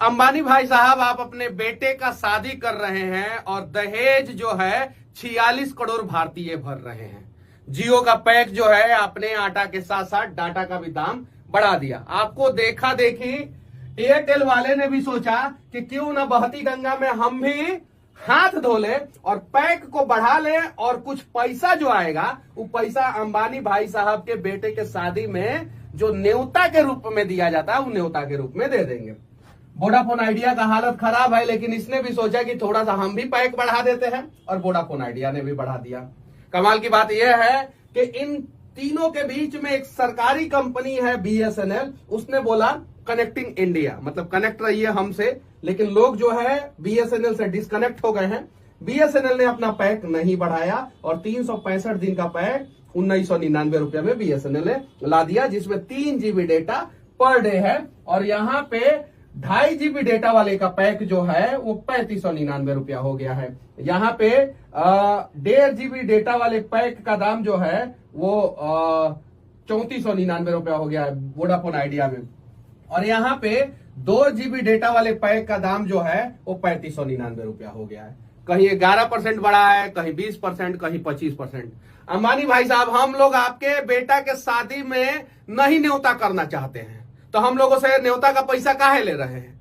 अंबानी भाई साहब, आप अपने बेटे का शादी कर रहे हैं और दहेज जो है 46 करोड़ भारतीय भर रहे हैं। जियो का पैक जो है आपने आटा के साथ साथ डाटा का भी दाम बढ़ा दिया। आपको देखा देखी एयरटेल वाले ने भी सोचा कि क्यों ना बहती गंगा में हम भी हाथ धो ले और पैक को बढ़ा ले और कुछ पैसा जो आएगा वो पैसा अंबानी भाई साहब के बेटे के शादी में जो न्योता के रूप में दिया जाता है वो न्योता के रूप में दे देंगे। वोडाफोन आइडिया का हालत खराब है, लेकिन इसने भी सोचा कि थोड़ा सा हम भी पैक बढ़ा देते हैं और वोडाफोन आइडिया ने भी बढ़ा दिया। कमाल की बात यह है कि इन तीनों के बीच में एक सरकारी कंपनी है बीएसएनएल, उसने बोला कनेक्टिंग इंडिया, मतलब कनेक्ट रहिए हमसे, लेकिन लोग जो है बीएसएनएल से डिस्कनेक्ट हो गए हैं। बीएसएनएल ने अपना पैक नहीं बढ़ाया और 365 दिन का पैक 1999 रुपए में बीएसएनएल ने ला दिया, जिसमें 3 GB डेटा पर डे है। और यहाँ पे 2.5 GB डेटा वाले का पैक जो है वो 3599 रुपया हो गया है। यहाँ पे 1.5 GB डेटा वाले पैक का दाम जो है वो 3499 रुपया हो गया है वोडाफोन आइडिया में। और यहाँ पे 2 GB डेटा वाले पैक का दाम जो है वो 3599 रुपया हो गया है। कहीं 11% बढ़ा है, कहीं 20%, कहीं 25%। अंबानी भाई साहब, हम लोग आपके बेटा के शादी में नहीं न्योता करना चाहते हैं, तो हम लोगों से न्योता का पैसा काहे ले रहे हैं?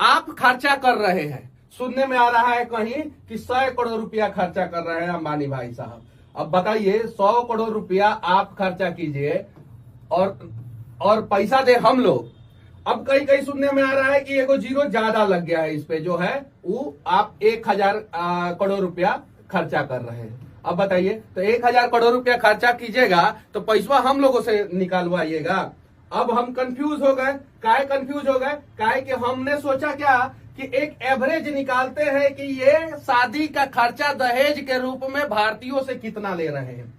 आप खर्चा कर रहे हैं। सुनने में आ रहा है कहीं कि 100 करोड़ रुपया खर्चा कर रहे हैं अंबानी भाई साहब। अब बताइए, 100 करोड़ रुपया आप खर्चा कीजिए और पैसा दे हम लोग। अब कहीं कहीं सुनने में आ रहा है कि एगो जीरो ज्यादा लग गया है इस पे, जो है वो आप 1000 करोड़ रुपया खर्चा कर रहे हैं। अब बताइए, तो 1000 करोड़ रुपया खर्चा कीजिएगा तो पैसा हम लोगों से निकालवाइएगा। अब हम कंफ्यूज हो गए। काहे कंफ्यूज हो गए? काहे कि हमने सोचा क्या कि एक एवरेज निकालते हैं कि ये शादी का खर्चा दहेज के रूप में भारतीयों से कितना ले रहे हैं।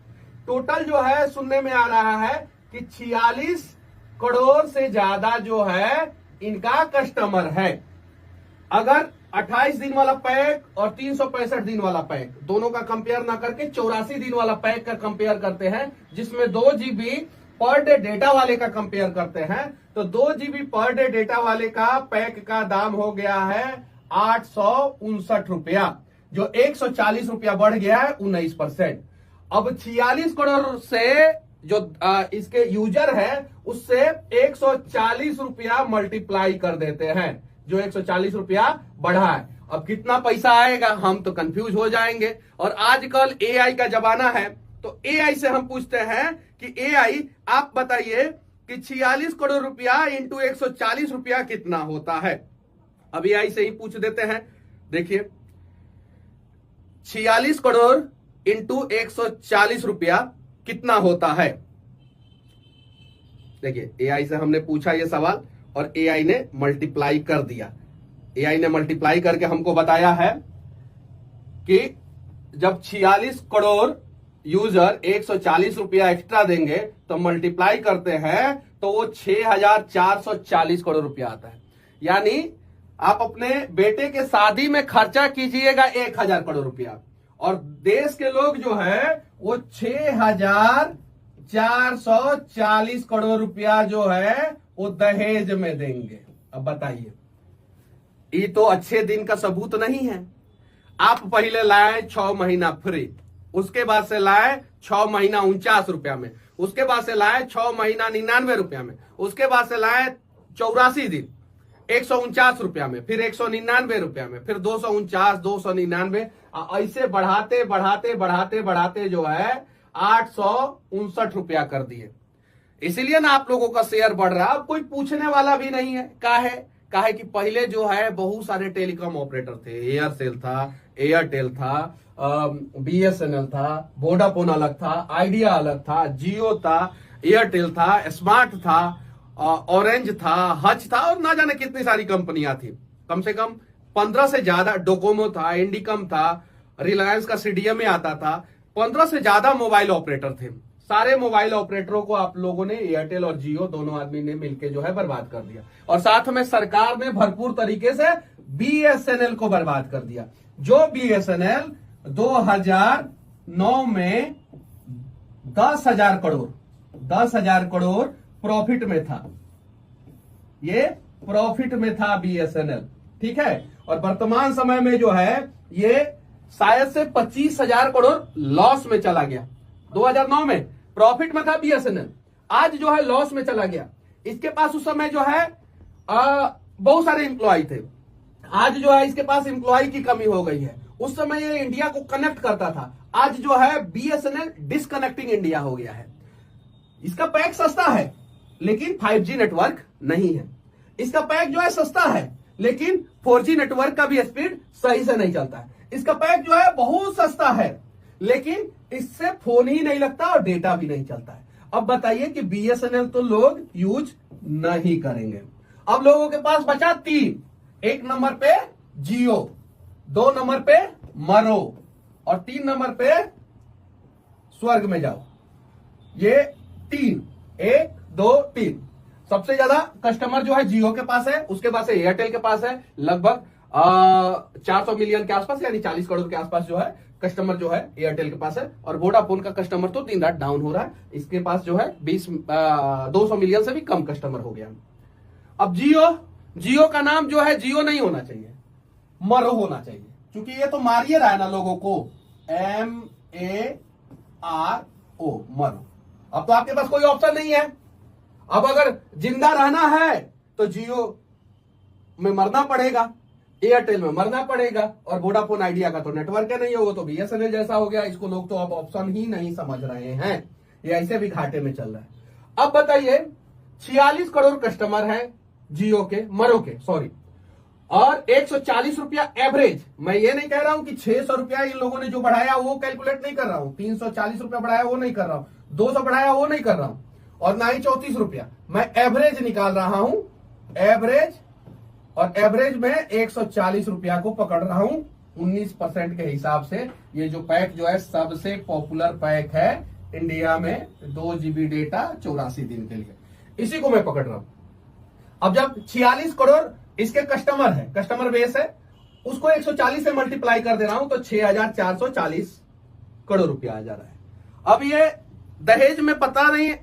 टोटल जो है सुनने में आ रहा है कि 46 करोड़ से ज्यादा जो है इनका कस्टमर है। अगर 28 दिन वाला पैक और 365 दिन वाला पैक दोनों का कंपेयर ना करके 84 दिन वाला पैक का कंपेयर करते हैं, जिसमें 2 GB पर डे डेटा वाले का कंपेयर करते हैं, तो 2 GB पर डे डेटा वाले का पैक का दाम हो गया है 859 रुपया, जो 140 रुपया बढ़ गया है 19%। अब 46 करोड़ से जो इसके यूजर है उससे 140 रुपया मल्टीप्लाई कर देते हैं, जो 140 रुपया बढ़ा है। अब कितना पैसा आएगा हम तो कंफ्यूज हो जाएंगे। और आजकल एआई का जमाना है, तो एआई से हम पूछते हैं कि एआई आप बताइए कि 46 करोड़ रुपया इंटू 140 रुपया कितना होता है। अब एआई से ही पूछ देते हैं। देखिए, 46 करोड़ इंटू 140 रुपया कितना होता है। देखिए, एआई से हमने पूछा ये सवाल और एआई ने मल्टीप्लाई कर दिया। एआई ने मल्टीप्लाई करके हमको बताया है कि जब 46 करोड़ यूजर 140 रुपया एक्स्ट्रा देंगे तो मल्टीप्लाई करते हैं तो वो 6440 करोड़ रुपया आता है। यानी आप अपने बेटे के शादी में खर्चा कीजिएगा 1000 करोड़ रुपया और देश के लोग जो है वो 6440 करोड़ रुपया जो है वो दहेज में देंगे। अब बताइए, ये तो अच्छे दिन का सबूत नहीं है। आप पहले लाए 6 महीना फ्री, उसके बाद से लाए 6 महीना 49 रुपया में, उसके बाद से लाए 6 महीना 99 रुपया में, उसके बाद से लाए 84 दिन 149 रुपया में, फिर 199 रुपया में, फिर 249, 299, ऐसे बढ़ाते बढ़ाते बढ़ाते बढ़ाते जो है 859 रुपया कर दिए। इसीलिए ना आप लोगों का शेयर बढ़ रहा है। अब कोई पूछने वाला भी नहीं है। काहे कि पहले जो है बहुत सारे टेलीकॉम ऑपरेटर थे। एयरसेल था, एयरटेल था, बीएसएनएल था, वोडाफोन अलग था, आइडिया अलग था, जियो था, एयरटेल था, स्मार्ट था, ऑरेंज था, हच था और ना जाने कितनी सारी कंपनियां थी। कम से कम 15 से ज्यादा, डोकोमो था, इंडिकम था, रिलायंस का सीडीएम में आता था। 15 से ज्यादा मोबाइल ऑपरेटर थे। सारे मोबाइल ऑपरेटरों को आप लोगों ने, एयरटेल और जियो दोनों आदमी ने मिलकर जो है बर्बाद कर दिया। और साथ में सरकार ने भरपूर तरीके से बीएसएनएल को बर्बाद कर दिया। जो बीएसएनएल 2009 में 10,000 करोड़ प्रॉफिट में था, ये प्रॉफिट में था बीएसएनएल, ठीक है। और वर्तमान समय में जो है ये शायद से 25,000 करोड़ लॉस में चला गया। 2009 में प्रॉफिट में था बीएसएनएल, आज जो है लॉस में चला गया। इसके पास उस समय जो है बहुत सारे एम्प्लॉय थे, आज जो है इसके पास एम्प्लॉय की कमी हो गई है। उस समय ये इंडिया को कनेक्ट करता था, आज जो है बीएसएनएल डिस्कनेक्टिंग इंडिया हो गया है। इसका पैक सस्ता है लेकिन 5G नेटवर्क नहीं है। इसका पैक जो है सस्ता है लेकिन 4G नेटवर्क का भी स्पीड सही से नहीं चलता है। इसका पैक जो है बहुत सस्ता है लेकिन इससे फोन ही नहीं लगता और डेटा भी नहीं चलता है। अब बताइए कि बीएसएनएल तो लोग यूज नहीं करेंगे। अब लोगों के पास बचा 3, 1 नंबर पे जियो, 2 नंबर पे मरो और 3 नंबर पे स्वर्ग में जाओ। ये 3, 1, 2, 3 सबसे ज्यादा कस्टमर जो है जियो के पास है, उसके पास है एयरटेल के पास है, लगभग 400 मिलियन के आसपास यानी 40 करोड़ के आसपास जो है कस्टमर जो है एयरटेल के पास है। और वोडाफोन का कस्टमर तो दिन रात डाउन हो रहा है, इसके पास जो है 200 मिलियन से भी कम कस्टमर हो गया। अब जियो का नाम जो है जियो नहीं होना चाहिए, मरो होना चाहिए, क्योंकि ये तो मारिए रहा है ना लोगों को, MARO, मरो। अब तो आपके पास कोई ऑप्शन नहीं है। अब अगर जिंदा रहना है तो जियो में मरना पड़ेगा, एयरटेल में मरना पड़ेगा, और वोडाफोन आइडिया का तो नेटवर्क नहीं होगा तो बीएसएनएल जैसा हो गया। इसको लोग तो अब ऑप्शन ही नहीं समझ रहे हैं, ये ऐसे भी घाटे में चल रहा है। अब बताइए 46 करोड़ कस्टमर है जियो के, मरो के सॉरी, और 140 रुपया एवरेज। मैं ये नहीं कह रहा हूं कि 600 रुपया इन लोगों ने जो बढ़ाया वो कैलकुलेट नहीं कर रहा हूं, 340 रुपया बढ़ाया वो नहीं कर रहा हूं, 200 बढ़ाया वो नहीं कर रहा हूं, और ना ही 34 रुपया। मैं एवरेज निकाल रहा हूं, एवरेज, और एवरेज में 140 रुपया को पकड़ रहा हूं 19% के हिसाब से। ये जो पैक जो है सबसे पॉपुलर पैक है इंडिया में, 2 GB डेटा 84 दिन के लिए, इसी को मैं पकड़ रहा हूं। अब जब 46 करोड़ इसके कस्टमर है, कस्टमर बेस है, उसको 140 से मल्टीप्लाई कर दे रहा हूं तो 6,440 करोड़ रुपया आ जा रहा है। अब ये दहेज में पता नहीं,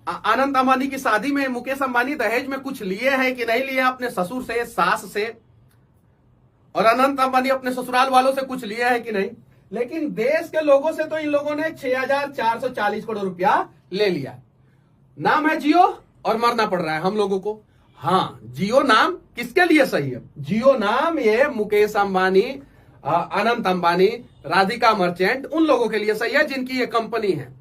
अनंत अंबानी की शादी में मुकेश अंबानी दहेज में कुछ लिए हैं कि नहीं लिए अपने ससुर से, सास से, और अनंत अंबानी अपने ससुराल वालों से कुछ लिए हैं कि नहीं, लेकिन देश के लोगों से तो इन लोगों ने 6,440 करोड़ रुपया ले लिया। नाम है जियो और मरना पड़ रहा है हम लोगों को। हाँ, जियो नाम किसके लिए सही है? जियो नाम ये मुकेश अंबानी, अनंत अंबानी, राधिका मर्चेंट, उन लोगों के लिए सही है जिनकी ये कंपनी है।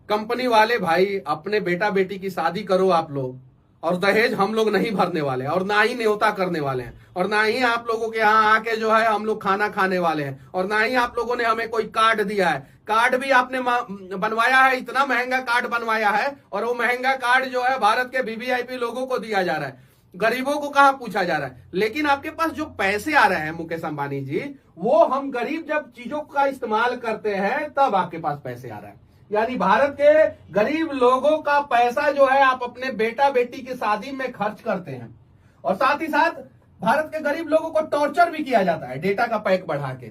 कंपनी वाले भाई अपने बेटा बेटी की शादी करो आप लोग, और दहेज हम लोग नहीं भरने वाले हैं, और ना ही न्योता करने वाले हैं, और ना ही आप लोगों के यहाँ आके जो है हम लोग खाना खाने वाले हैं, और ना ही आप लोगों ने हमें कोई कार्ड दिया है। कार्ड भी आपने बनवाया है, इतना महंगा कार्ड बनवाया है, और वो महंगा कार्ड जो है भारत के वीवीआईपी लोगों को दिया जा रहा है, गरीबों को कहां पूछा जा रहा है। लेकिन आपके पास जो पैसे आ रहे हैं मुकेश अंबानी जी, वो हम गरीब जब चीजों का इस्तेमाल करते हैं तब आपके पास पैसे आ रहे हैं। यानी भारत के गरीब लोगों का पैसा जो है आप अपने बेटा बेटी की शादी में खर्च करते हैं, और साथ ही साथ भारत के गरीब लोगों को टॉर्चर भी किया जाता है डेटा का पैक बढ़ा के।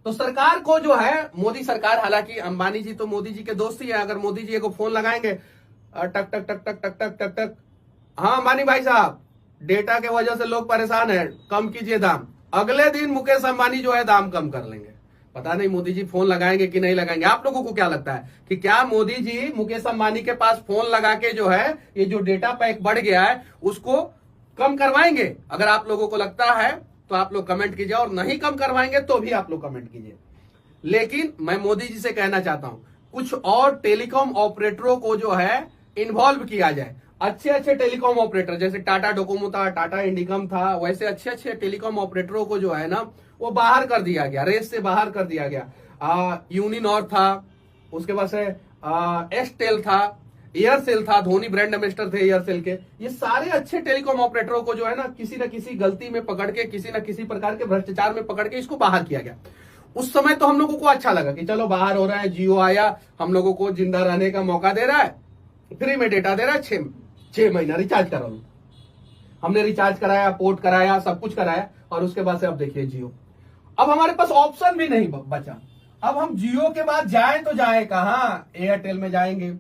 तो सरकार को जो है, मोदी सरकार, हालांकि अंबानी जी तो मोदी जी के दोस्त ही है, अगर मोदी जी को फोन लगाएंगे टक टक टक टक टक टक टक टक, हाँ अंबानी भाई साहब डेटा के वजह से लोग परेशान है, कम कीजिए दाम, अगले दिन मुकेश अंबानी जो है दाम कम कर लेंगे। पता नहीं मोदी जी फोन लगाएंगे कि नहीं लगाएंगे। आप लोगों को क्या लगता है कि क्या मोदी जी मुकेश अंबानी के पास फोन लगा के जो है ये जो डेटा पैक बढ़ गया है उसको कम करवाएंगे? अगर आप लोगों को लगता है तो आप लोग कमेंट कीजिए, और नहीं कम करवाएंगे तो भी आप लोग कमेंट कीजिए। लेकिन मैं मोदी जी से कहना चाहता हूं कुछ और टेलीकॉम ऑपरेटरों को जो है इन्वॉल्व किया जाए। अच्छे अच्छे टेलीकॉम ऑपरेटर, जैसे टाटा डोकोमो था, टाटा इंडिकम था, वैसे अच्छे अच्छे टेलीकॉम ऑपरेटरों को जो है ना वो बाहर कर दिया गया, रेस से बाहर कर दिया गया। यूनिनॉर था, उसके बाद से एस्टेल था, एयरसेल था, धोनी ब्रांड एम्बेसडर थे एयरसेल के। ये सारे अच्छे टेलीकॉम ऑपरेटरों को जो है ना किसी गलती में पकड़ के, किसी न किसी प्रकार के भ्रष्टाचार में पकड़ के इसको बाहर किया गया। उस समय तो हम लोगों को अच्छा लगा कि चलो बाहर हो रहा है, जियो आया, हम लोगों को जिंदा रहने का मौका दे रहा है, फ्री में डेटा दे रहा है, 6 महीना रिचार्ज करा लो। हमने रिचार्ज कराया, पोर्ट कराया, सब कुछ कराया, और उसके बाद से अब देखिए जियो। अब हमारे पास ऑप्शन भी नहीं बचा। अब हम जियो के बाद जाए तो जाए कहां? एयरटेल में जाएंगे।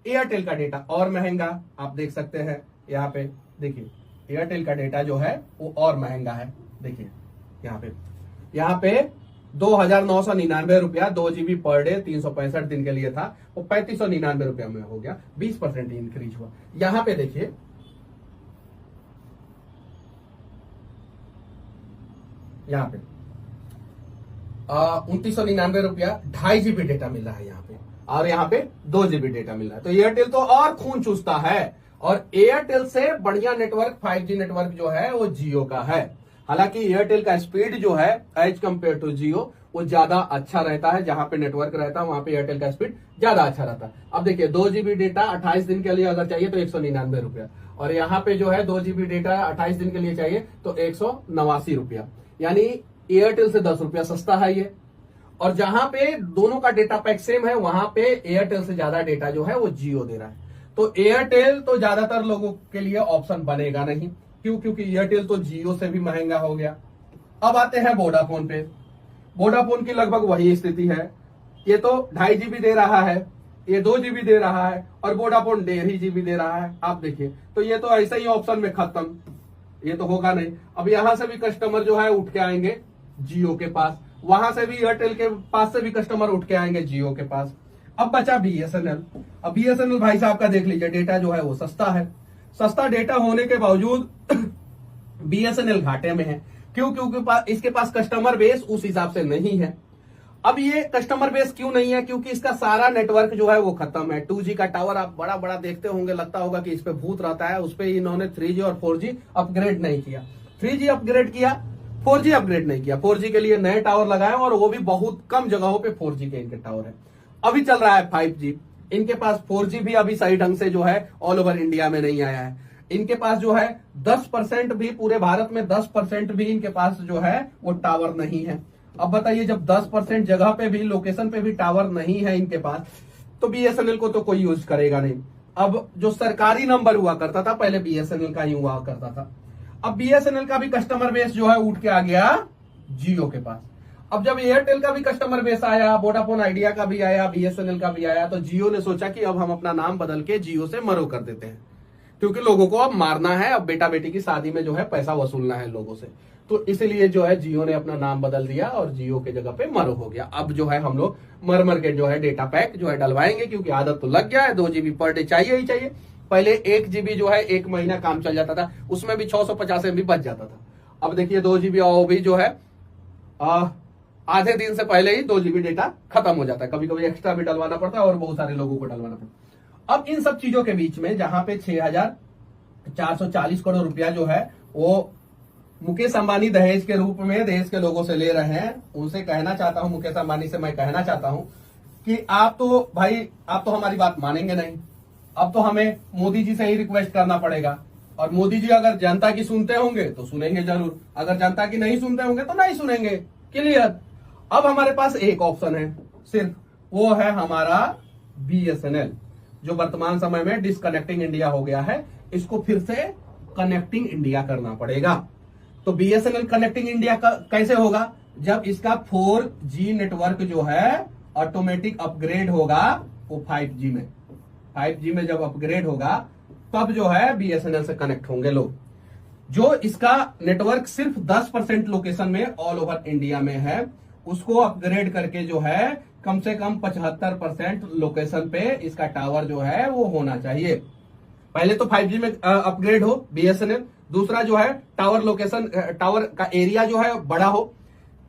एयरटेल का डेटा और महंगा, आप देख सकते हैं यहाँ पे, देखिए एयरटेल का डेटा जो है वो और महंगा है। देखिए यहाँ पे 2,999 रुपया 2 GB पर डे 365 दिन के लिए था, वो 3,599 रुपया में हो गया, 20% इंक्रीज हुआ। यहां पे देखिए यहाँ पे 2,999 रुपया 2.5 GB डेटा मिल रहा है यहाँ पे, और यहाँ पे 2 GB डेटा मिल रहा है। तो एयरटेल तो और खून चूसता है, और एयरटेल से बढ़िया नेटवर्क 5G नेटवर्क जो है वो जियो का है। हालांकि एयरटेल का स्पीड जो है एज कंपेयर टू जियो वो ज्यादा अच्छा रहता है, जहां पे नेटवर्क रहता है वहां पे एयरटेल का स्पीड ज्यादा अच्छा रहता है। अब देखिए 2 GB डेटा 28 दिन के लिए अगर चाहिए तो 199 रुपया, और यहाँ पे जो है 2 GB डेटा 28 दिन के लिए चाहिए तो 189 रुपया, यानी एयरटेल से 10 रुपया सस्ता है ये। और जहां पे दोनों का डेटा पैक सेम है वहां पे एयरटेल से ज्यादा डेटा जो है वो जियो दे रहा है। तो एयरटेल तो ज्यादातर लोगों के लिए ऑप्शन बनेगा नहीं, क्यों? क्योंकि एयरटेल तो जियो से भी महंगा हो गया। अब आते हैं वोडाफोन पे। वोडाफोन की लगभग वही स्थिति है, ये तो 2.5 GB दे रहा है, ये 2 GB दे रहा है, और वोडाफोन 1.5 GB दे रहा है। आप देखिए तो ये तो ऐसे ही ऑप्शन में खत्म, ये तो होगा नहीं। अब यहां से भी कस्टमर जो है उठ के आएंगे जियो के पास, वहां से भी एयरटेल के पास से भी कस्टमर उठ के आएंगे जियो के पास। अब बचा बीएसएनएल। अब बीएसएनएल भाई साहब का देख लीजिए, डेटा जो है वो सस्ता है। सस्ता डेटा होने के बावजूद बीएसएनएल घाटे में है। क्यों? क्योंकि इसके पास कस्टमर बेस उस हिसाब से नहीं है। अब ये कस्टमर बेस क्यों नहीं है? क्योंकि इसका सारा नेटवर्क जो है वो खत्म है। 2G का टावर आप बड़ा बड़ा देखते होंगे, लगता होगा कि इस पे भूत रहता है। उस पे इन्होंने 3G और 4G अपग्रेड नहीं किया। 3G अपग्रेड किया, 4G अपग्रेड नहीं किया। 4G के लिए नए टावर लगाए, और वो भी बहुत कम जगहों पे 4G के इनके टावर है। अभी चल रहा है 5G, इनके पास 4G भी अभी सही ढंग से जो है ऑल ओवर इंडिया में नहीं आया है। इनके पास जो है 10% भी, पूरे भारत में 10% भी इनके पास जो है वो टावर नहीं है। अब बताइए, जब 10% जगह पे भी, लोकेशन पे भी टावर नहीं है इनके पास, तो बीएसएनएल को तो कोई यूज करेगा नहीं। अब जो सरकारी नंबर हुआ करता था पहले, बीएसएनएल का ही हुआ करता था। अब बीएसएनएल का भी कस्टमर बेस जो है उठ के आ गया जियो के पास। अब जब एयरटेल का भी कस्टमर बेस आया, वोडाफोन आइडिया का भी आया, बीएसएनएल का भी आया, तो जियो ने सोचा कि अब हम अपना नाम बदल के जियो से मरो कर देते हैं, क्योंकि लोगों को अब मारना है, अब बेटा बेटी की शादी में जो है पैसा वसूलना है लोगों से। तो इसलिए जो है जियो ने अपना नाम बदल दिया और जियो के जगह पे मरो हो गया। अब जो है हम लोग मर के जो है डेटा पैक जो है डलवाएंगे, क्योंकि आदत तो लग गया है, 2 GB पर डे चाहिए ही चाहिए। पहले 1 GB जो है 1 महीना काम चल जाता था, उसमें भी 650 MB बच जाता था। अब देखिए 2 GB और भी जो है आधे दिन से पहले ही 2 GB डेटा खत्म हो जाता है। कभी कभी एक्स्ट्रा भी डलवाना पड़ता है और बहुत सारे लोगों को डलवाना पड़ता है। अब इन सब चीजों के बीच में जहां पे 6,440 करोड़ रुपया जो है वो मुकेश अंबानी दहेज के रूप में देश के लोगों से ले रहे हैं, उनसे कहना चाहता हूं, मुकेश अंबानी से मैं कहना चाहता हूं कि आप तो हमारी बात मानेंगे नहीं। अब तो हमें मोदी जी से ही रिक्वेस्ट करना पड़ेगा, और मोदी जी अगर जनता की सुनते होंगे तो सुनेंगे जरूर, अगर जनता की नहीं सुनते होंगे तो नहीं सुनेंगे। क्लियर? अब हमारे पास एक ऑप्शन है सिर्फ, वो है हमारा बीएसएनएल, जो वर्तमान समय में डिसकनेक्टिंग इंडिया हो गया है। इसको फिर से कनेक्टिंग इंडिया करना पड़ेगा। तो बीएसएनएल कनेक्टिंग इंडिया का कैसे होगा? जब इसका 4G नेटवर्क जो है ऑटोमेटिक अपग्रेड होगा वो 5G में। 5G में जब अपग्रेड होगा तब जो है बीएसएनएल से कनेक्ट होंगे लोग। जो इसका नेटवर्क सिर्फ 10% लोकेशन में ऑल ओवर इंडिया में है, उसको अपग्रेड करके जो है कम से कम 75% लोकेशन पे इसका टावर जो है वो होना चाहिए। पहले तो 5G में अपग्रेड हो बीएसएनएल, दूसरा जो है टावर लोकेशन, टावर का एरिया जो है बड़ा हो।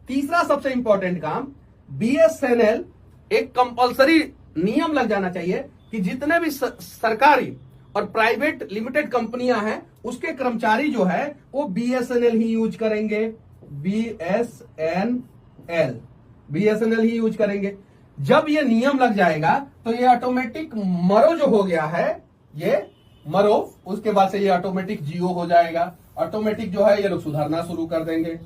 तीसरा सबसे इंपॉर्टेंट काम, बीएसएनएल एक कंपलसरी नियम लग जाना चाहिए कि जितने भी सरकारी और प्राइवेट लिमिटेड कंपनियां हैं उसके कर्मचारी जो है वो बीएसएनएल ही यूज करेंगे। बीएसएनएल ही यूज करेंगे। जब ये नियम लग जाएगा तो ये ऑटोमेटिक मरो जो हो गया है, ये मरो, उसके बाद से ये ऑटोमेटिक जियो हो जाएगा। ऑटोमेटिक जो है ये लोग सुधारना शुरू कर देंगे।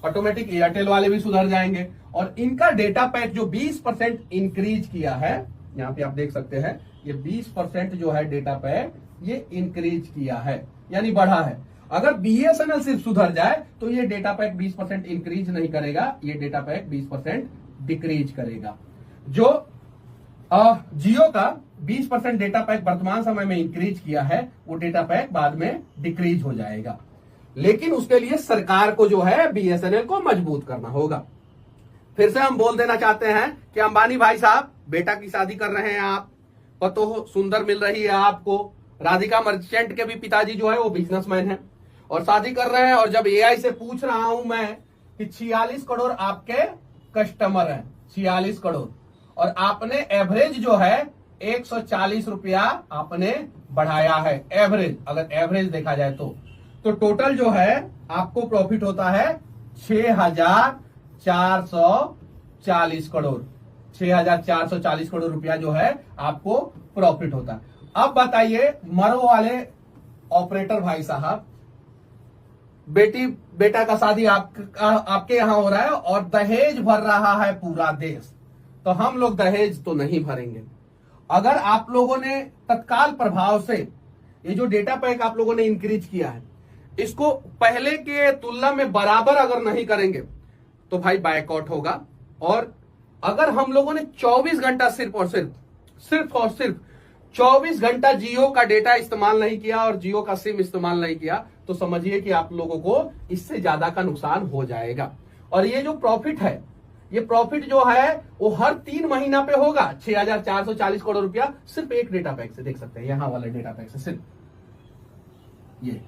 ऑटोमेटिक एयरटेल वाले भी सुधर जाएंगे, और इनका डेटा पैक जो 20% इंक्रीज किया है, यहाँ पे आप देख सकते हैं, ये 20% जो है डेटा पैक ये इंक्रीज किया है, यानी बढ़ा है। अगर बीएसएनएल सिर्फ सुधर जाए तो ये डेटा पैक 20% इंक्रीज नहीं करेगा, ये डेटा पैक 20% डिक्रीज करेगा। जो जियो का 20% डेटा पैक वर्तमान समय में इंक्रीज किया है, वो डेटा पैक बाद में डिक्रीज हो जाएगा, लेकिन उसके लिए सरकार को जो है बीएसएनएल को मजबूत करना होगा। फिर से हम बोल देना चाहते हैं कि अंबानी भाई साहब, बेटा की शादी कर रहे हैं आप, पतो सुंदर मिल रही है आपको, राधिका मर्चेंट के भी पिताजी जो है वो बिजनेसमैन है और शादी कर रहे हैं, और जब एआई से पूछ रहा हूं मैं कि 46 करोड़ आपके कस्टमर हैं, 46 करोड़, और आपने एवरेज जो है 140 रुपया आपने बढ़ाया है, एवरेज, अगर एवरेज देखा जाए तो टोटल जो है आपको प्रॉफिट होता है 6,440 करोड़, 6,440 करोड़ रुपया जो है आपको प्रॉफिट होता है। अब बताइए मरो वाले ऑपरेटर भाई साहब, बेटा का शादी आपके यहां हो रहा है और दहेज भर रहा है पूरा देश, तो हम लोग दहेज तो नहीं भरेंगे। अगर आप लोगों ने तत्काल प्रभाव से ये जो डेटा पैक आप लोगों ने इंक्रीज किया है, इसको पहले के तुलना में बराबर अगर नहीं करेंगे तो भाई बायकॉट होगा। और अगर हम लोगों ने 24 घंटा सिर्फ और सिर्फ 24 घंटा जियो का डेटा इस्तेमाल नहीं किया और जियो का सिम इस्तेमाल नहीं किया, तो समझिए कि आप लोगों को इससे ज्यादा का नुकसान हो जाएगा। और ये जो प्रॉफिट है, ये प्रॉफिट जो है वो हर 3 महीना पे होगा, 6,440 करोड़ रुपया सिर्फ एक डेटा पैक से, देख सकते हैं यहां वाले डेटा पैक से, सिर्फ ये।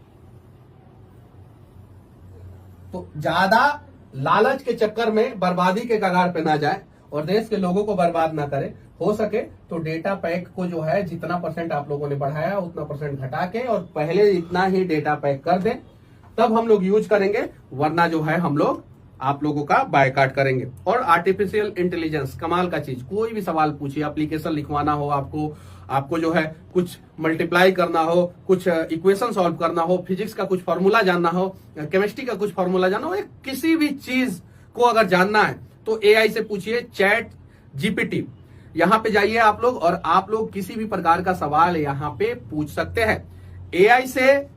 तो ज्यादा लालच के चक्कर में बर्बादी के कगार पे ना जाए और देश के लोगों को बर्बाद ना करे। हो सके तो डेटा पैक को जो है जितना % आप लोगों ने बढ़ाया उतना % घटा के और पहले इतना ही डेटा पैक कर दें, तब हम लोग यूज करेंगे, वरना जो है हम लोग आप लोगों का बायकॉट करेंगे। और आर्टिफिशियल इंटेलिजेंस कमाल का चीज, कोई भी सवाल पूछिए, एप्लीकेशन लिखवाना हो आपको जो है कुछ मल्टीप्लाई करना हो, कुछ इक्वेशन सॉल्व करना हो, फिजिक्स का कुछ फॉर्मूला जानना हो, केमिस्ट्री का कुछ फॉर्मूला जानना हो, किसी भी चीज को अगर जानना है तो एआई से पूछिए, चैट जीपीटी, यहां पे जाइए आप लोग और आप लोग किसी भी प्रकार का सवाल यहां पे पूछ सकते हैं। एआई से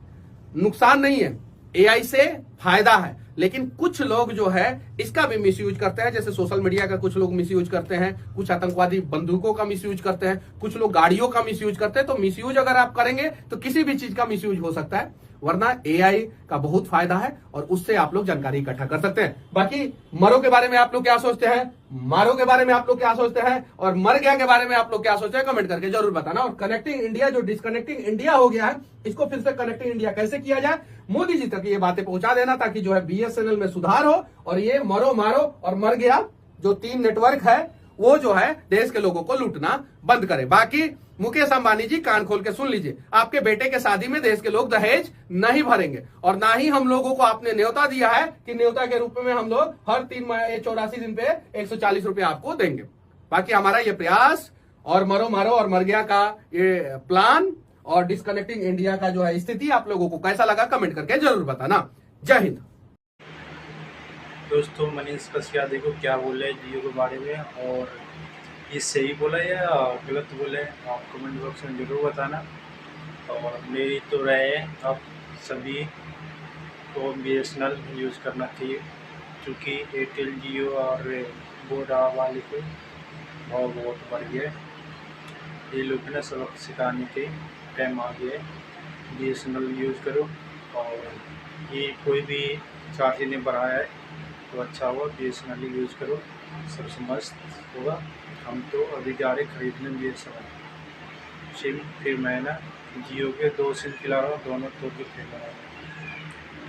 नुकसान नहीं है, एआई से फायदा है, लेकिन कुछ लोग जो है इसका भी मिसयूज करते हैं, जैसे सोशल मीडिया का कुछ लोग मिसयूज करते हैं, कुछ आतंकवादी बंदूकों का मिसयूज करते हैं, कुछ लोग गाड़ियों का मिसयूज करते हैं। तो मिसयूज अगर आप करेंगे तो किसी भी चीज का मिसयूज हो सकता है, वरना एआई का बहुत फायदा है और उससे आप लोग जानकारी इकट्ठा कर सकते हैं। बाकी मरो के बारे में आप लोग क्या सोचते हैं, मारो के बारे में आप लोग क्या सोचते हैं, और मर गया के बारे में आप लोग क्या सोचते हैं, कमेंट करके जरूर बताना। और कनेक्टिंग इंडिया जो डिस्कनेक्टिंग इंडिया हो गया है, इसको फिर से कनेक्टिंग इंडिया कैसे किया जाए, मोदी जी तक ये बातें पहुंचा देना, ताकि जो है बीएसएनएल में सुधार हो और ये मरो मारो और मर गया जो 3 नेटवर्क है वो जो है देश के लोगों को लूटना बंद करे। बाकी मुकेश अंबानी जी कान खोल के सुन लीजिए, आपके बेटे के शादी में देश के लोग दहेज नहीं भरेंगे, और ना ही हम लोगों को आपने न्योता दिया है कि न्योता के रूप में हम लोग हर 84 दिन पे 140 रुपया आपको देंगे। बाकी हमारा ये प्रयास और मरो मारो और मर गया का ये प्लान और डिस्कनेक्टिंग इंडिया का जो है स्थिति आप लोगों को कैसा लगा, कमेंट करके जरूर बताना। जय हिंद दोस्तों। मनीष कसियादी को क्या बोले जियो के बारे में, और ये सही बोला या गलत बोले, आप कमेंट बॉक्स में जरूर बताना। और मेरी तो राय है आप सभी को बीएसएनएल यूज़ करना चाहिए, क्योंकि एयरटेल जियो और वोडा वाले को भाव बहुत बढ़ गया। ये लोग ना सबक सिखाने के टाइम आ गया, बीएसएनएल यूज़ करो। और ये कोई भी चार्ज नहीं बढ़ाया है तो अच्छा हुआ, बीएसएनएल यूज़ करो, सबसे मस्त होगा। हम तो अभी जा रहे खरीदने बीएसएनएल सिम, फिर मैं ना जियो के 2 सिम खिला रहा हूँ, दोनों तो भी खेल रहा हूँ।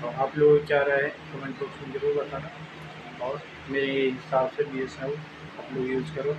तो आप लोग क्या राय है कमेंट बॉक्स में जरूर बताना, और मेरे हिसाब से बीएसएनएल आप लोग यूज़ करो।